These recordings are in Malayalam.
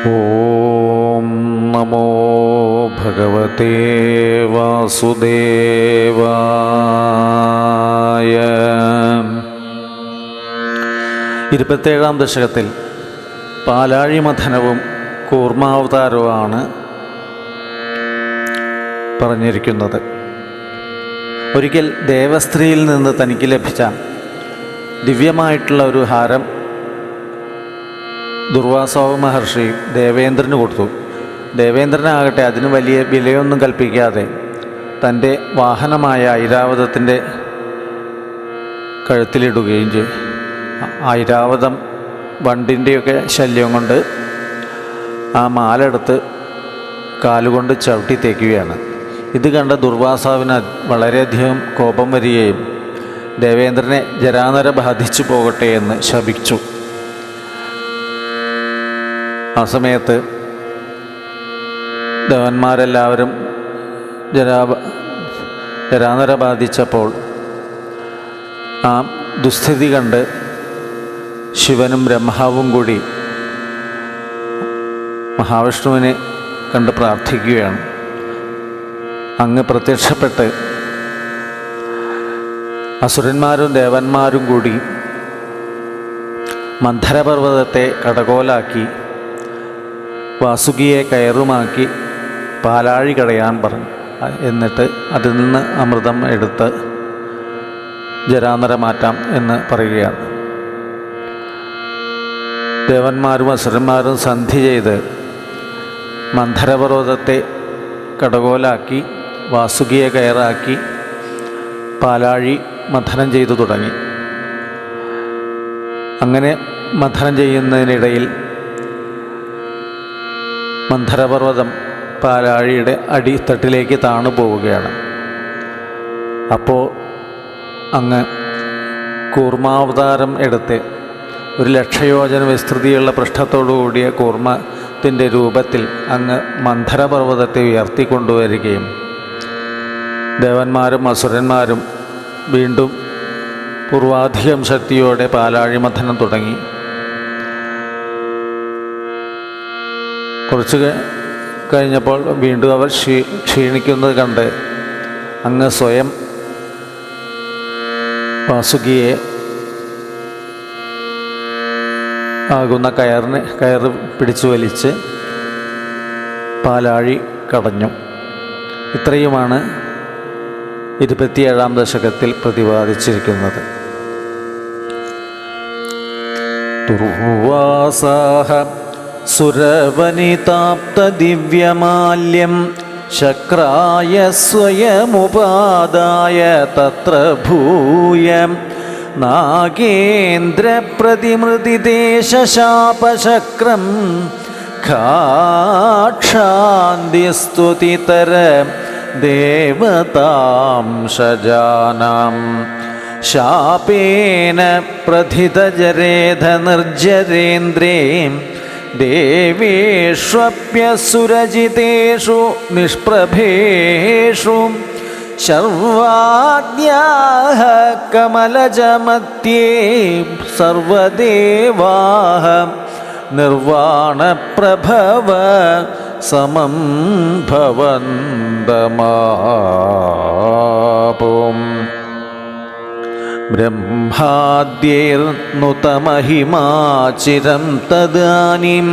ഓം നമോ ഭഗവതേ വാസുദേവായ. 27-ാം ദശകത്തിൽ പാലാഴി മഥനവും കൂർമാവതാരവുമാണ് പറഞ്ഞിരിക്കുന്നത്. ഒരിക്കൽ ദേവസ്ത്രീയിൽ നിന്ന് തനിക്ക് ലഭിച്ച ദിവ്യമായിട്ടുള്ള ഒരു ഹാരം ദുർവാസാവ് മഹർഷി ദേവേന്ദ്രന് കൊടുത്തു. ദേവേന്ദ്രനാകട്ടെ അതിന് വലിയ വിലയൊന്നും കൽപ്പിക്കാതെ തൻ്റെ വാഹനമായ ഐരാവതത്തിൻ്റെ കഴുത്തിലിടുകയും ചെയ്തു. ഐരാവതം വണ്ടിൻ്റെയൊക്കെ ശല്യം കൊണ്ട് ആ മാലെടുത്ത് കാലുകൊണ്ട് ചവിട്ടി തേക്കുകയാണ്. ഇത് കണ്ട ദുർവാസാവിന് വളരെയധികം കോപം വരികയും ദേവേന്ദ്രനെ ജരാനര ബാധിച്ചു പോകട്ടെ എന്ന് ശപിച്ചു. ആ സമയത്ത് ദേവന്മാരെല്ലാവരും ജരാനര ബാധിച്ചപ്പോൾ ആ ദുസ്ഥിതി കണ്ട് ശിവനും ബ്രഹ്മാവും കൂടി മഹാവിഷ്ണുവിനെ കണ്ട് പ്രാർത്ഥിക്കുകയാണ്. അങ്ങ് പ്രത്യക്ഷപ്പെട്ട് അസുരന്മാരും ദേവന്മാരും കൂടി മന്ധരപർവ്വതത്തെ കടകോലാക്കി വാസുകിയെ കയറുമാക്കി പാലാഴി കടയാൻ പറഞ്ഞു. എന്നിട്ട് അതിൽ നിന്ന് അമൃതം എടുത്ത് ജരാനര മാറ്റാം എന്ന് പറയുകയാണ്. ദേവന്മാരും അസുരന്മാരും സന്ധി ചെയ്ത് മന്ധരപർവ്വതത്തെ കടകോലാക്കി വാസുകിയെ കയറാക്കി പാലാഴി മഥനം ചെയ്തു തുടങ്ങി. അങ്ങനെ മഥനം ചെയ്യുന്നതിനിടയിൽ മന്ധരപർവ്വതം പാലാഴിയുടെ അടിത്തട്ടിലേക്ക് താണു പോവുകയാണ്. അപ്പോൾ അങ്ങ് കൂർമാവതാരം എടുത്ത് 1,00,000 യോജന വിസ്തൃതിയുള്ള പൃഷ്ഠത്തോടു കൂടിയ കൂർമ്മത്തിൻ്റെ രൂപത്തിൽ അങ്ങ് മന്ധരപർവ്വതത്തെ ഉയർത്തിക്കൊണ്ടുവരികയും ദേവന്മാരും അസുരന്മാരും വീണ്ടും പൂർവാധികം ശക്തിയോടെ പാലാഴി മഥനം തുടങ്ങി. കുറച്ച് കഴിഞ്ഞപ്പോൾ വീണ്ടും അവർ ക്ഷീണിക്കുന്നത് കണ്ട് അങ്ങ് സ്വയം വാസുകിയെ ആകുന്ന കയറ് പിടിച്ചു വലിച്ച് പാലാഴി കടഞ്ഞു. ഇത്രയുമാണ് 27-ാം ദശകത്തിൽ പ്രതിപാദിച്ചിരിക്കുന്നത്. ദുർവാസാഹ സുരവനിതാപ്തദിവ്യമാല്യം ശക്രായ സ്വയമുപാദായ തത്ര ഭൂയം നാഗേന്ദ്രപ്രതിമൃതിദേശശാപശക്രം ഖാക്ഷാന്തിസ്തുതിതര ദേവതാം ശജാനാം ശാപേന പ്രഥിതജരേധ നിർജരേന്ദ്രേ ദേവേഷ്വപ്യസുരജിതേഷു നിഷ്പ്രഭേഷു ശർവാദ്യാഃ കമലജമധ്യേ സർവദേവാഃ നിർവാണപ്രഭവ സമം ഭവന്തമാപും ബ്രഹ്മാദ്യൈർനുതമഹിമാചിരം തദാനിം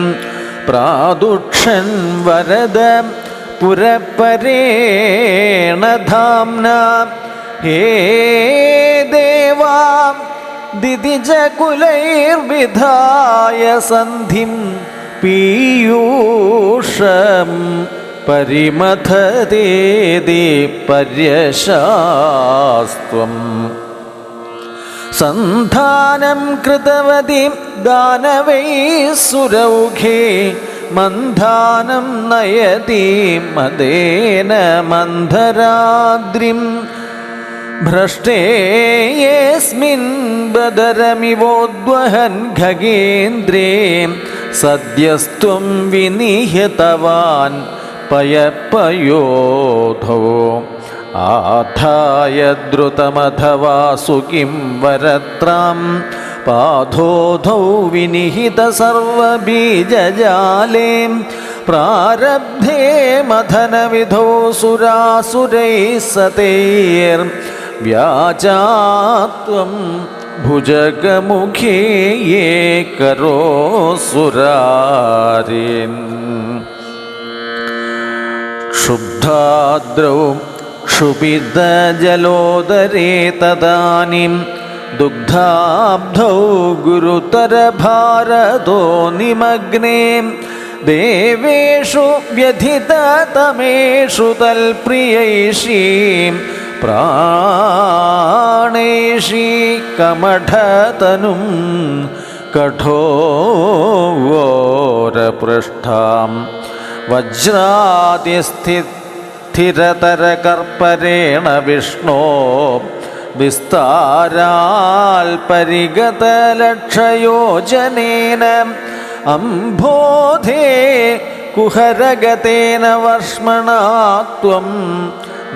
പ്രാദുക്ഷൻ വരദ പുരപരേണ ധാംനാ ഹേ ദേവാ ദിതിജകുലൈർവിധായ സന്ധിം പീയൂഷം പരിമഥതേതി പര്യശാസ്ത്വം സന്ധാനം കൃതവതി ദാനവൈസുരൗഘേ മന്ധാനം നയതി മദേന മന്ധരാദ്രിം ഭ്രഷ്ടേയസ്മിൻ ബദരമിവോദ്വഹൻ ഖഗേന്ദ്രേ സദ്യസ്ത്വം വിനിഹതവാൻ പയപയോധോ ആധായ ദ്രുതമഥവാസുകിം വരത്രാം പാധോധൗ വിനിഹിത സർവബീജജാലേ പ്രാരബ്ധേ മഥനവിധോ സുരാസുരൈः സതൈർ വ്യാജാത്വം ഭുജഗമുഖേ യേ കരോസുരാരീൻ ക്ഷുബ്ധാദ്രൗ ക്ഷുഭിതജലോദരേ തദാനിം ദുഗ്ധാബ്ധൗ ഗുരുതരഭാരതോ നിമഗ്നേ ദേവേഷു വ്യഥിതതമേഷു തൽപ്രിയൈഷീം പ്രാണൈഷീ കമഠതനും കഠോരപൃഷ്ഠാം വജ്രാതിസ്ഥിരതരകർപ്പരേണ വിഷ്ണോ വിസ്താരാൽപരിഗതലക്ഷയോജനേന അംബോധേ കുഹരഗതേന വർഷ്മണാ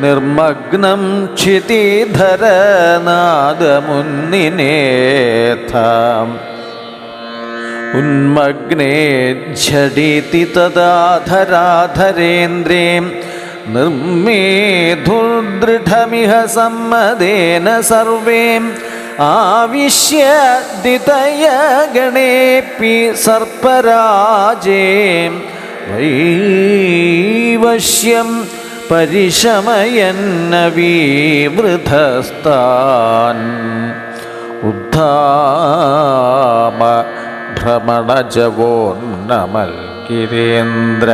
നിർമഗ്നം ക്ഷിതിധരനാദമുന്നിനേഥ ഉന്മഗ്നേ ഝടിതി തദാധരാധരേന്ദ്രേ നിർമേധുർദൃഢമിഹ സമ്മദേന സർവേ ആവിശ്യ ദിതയഗണേപി സർപ്പരാജേ വൈവശ്യം പരിശമയന്നവീവൃധസ്താൻ ഉദ്ധാമ ഭ്രമണജവോന്നമൽഗിരേന്ദ്ര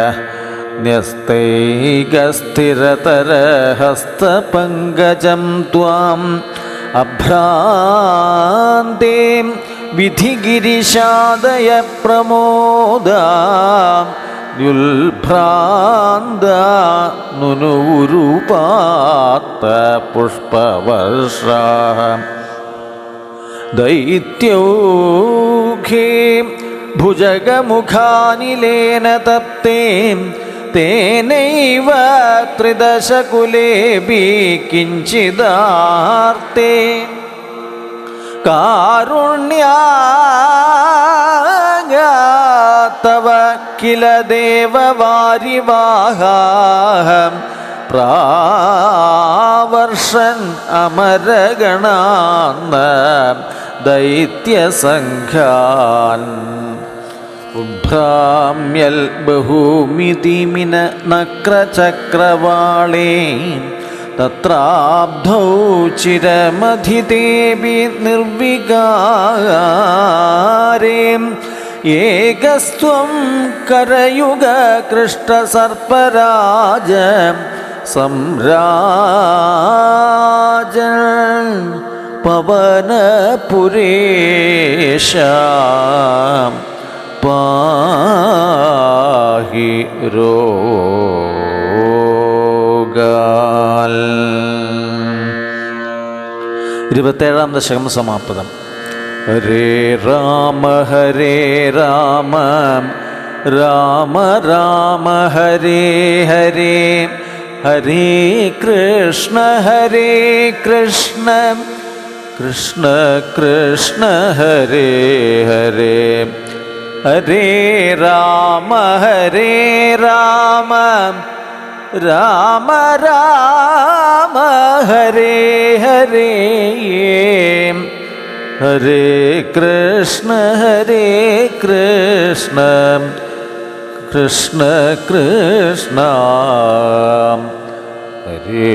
ന്യസ്തൈകസ്ഥിരതരഹസ്തപങ്കജം ത്വാം അഭ്രാന്തേ വിധിഗിരിശാദയ പ്രമോദാ ുൽഭ്രാന്ത നുനൂരുപാത്ത പുഷ്പവർഷ ദൈത്യോഖേ ഭുജഗമുഖാനിലേന തപ്തേ തേനൈവ ത്രിദശകുലേഭി കിഞ്ചിദാർത്തേ കാരുണ്യാഗാതവ കില ദേവവാരിവാഹം പ്രാവർഷൻ അമരഗണാന്ന ദൈത്യസംഘാൻ ഉഭ്രാമ്യൽ ബഹൂമിതിമിന നക്രചക്രവാളേ തത്രാബ്ധൗ ചിരമധിതേപി നിർവികാരേ ഏകസ്ത്വം കരയുഗ കൃഷ്ണസർപ്പരാജ സംരാജൻ പവനപുരേശ പാഹി രോഗാൽ. 27-ാം ദശകം സമാപ്തം. ഹരേ രാമ രാമ രാമ ഹരേ ഹരേ ഹരേ കൃഷ്ണ കൃഷ്ണ കൃഷ്ണ ഹരേ ഹരേ ഹരേ രാമ രാമ രാമ ഹരേ ഹരേ ഹരേ കൃഷ്ണ കൃഷ്ണ കൃഷ്ണ ഹരേ